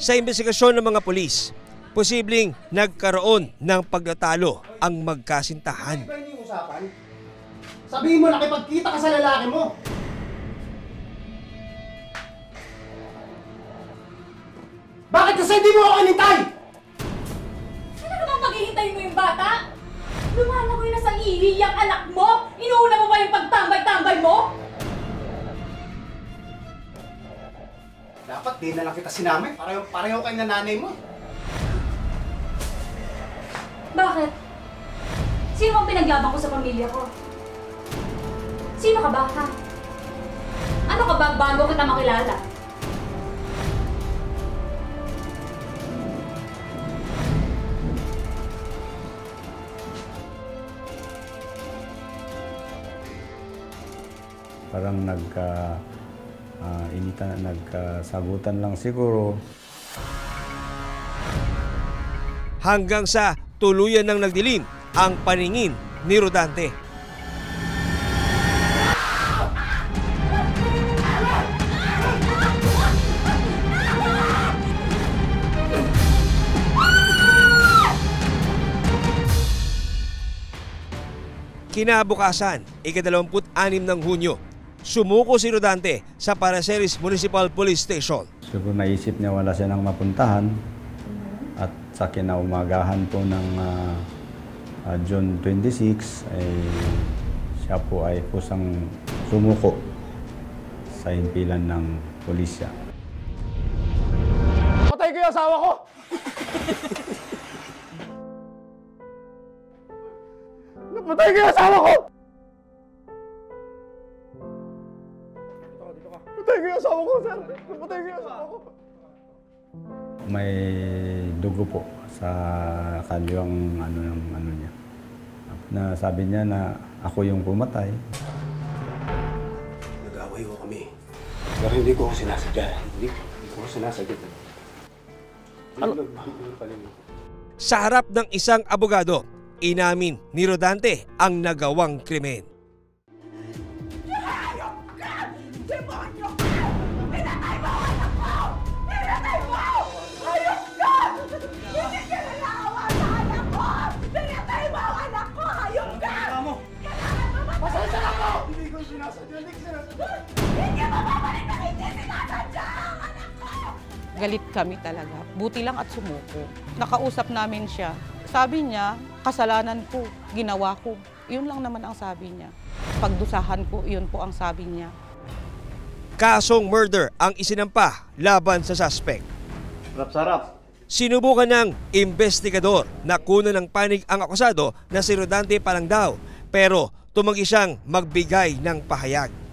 Sa investigasyon ng mga pulis, posibleng nagkaroon ng pagtatalo ang magkasintahan. Sabihin mo, nakipagkita ka sa lalaki mo. Bakit kasi hindi mo ako inintay? Ano naman paghihintay mo yung bata? Lumalagoy na sa ihi yung anak mo? Inuuna mo ba yung pagtambay-tambay mo? Dapat di na lang kita sinamay. Pareho kayo na nanay mo. Bakit? Sino ang pinagyabang ko sa pamilya ko? Sino ka ba, ha? Ano ka ba bago kita makilala? Parang nagkasagutan lang siguro. Hanggang sa tuluyan ng nagdilim ang paningin ni Rodante. Kinabukasan, ika-26 ng Hunyo, sumuko si Rodante sa Paraceres Municipal Police Station. Siguro naisip niya wala siya nang mapuntahan at sa kinaumagahan po ng June 26 ay siya po ay kusang sumuko sa himpilan ng pulisya. Patay ko yung asawa ko! Napatay ko yung asawa ko! Napatay ko yung asawa ko, sir! Napatay ko yung asawa ko! May dugo po sa kaliwang ano niya. Na sabi niya na ako yung pumatay. Nag-away ko kami. Pero hindi ko sinasadya. Hindi ko sinasadya. Sa harap ng isang abogado, inamin ni Rodante ang nagawang krimen. Galit kami talaga. Buti lang at sumuko. Nakausap namin siya. Sabi niya, kasalanan ko, ginawa ko. Yun lang naman ang sabi niya. Pagdusahan ko, yun po ang sabi niya. Kasong murder ang isinampa laban sa suspect. Sarap-sarap. Sinubukan ng investigador na kunan ng panig ang akusado na si Rodante pa lang daw, pero tumanggi siyang magbigay ng pahayag.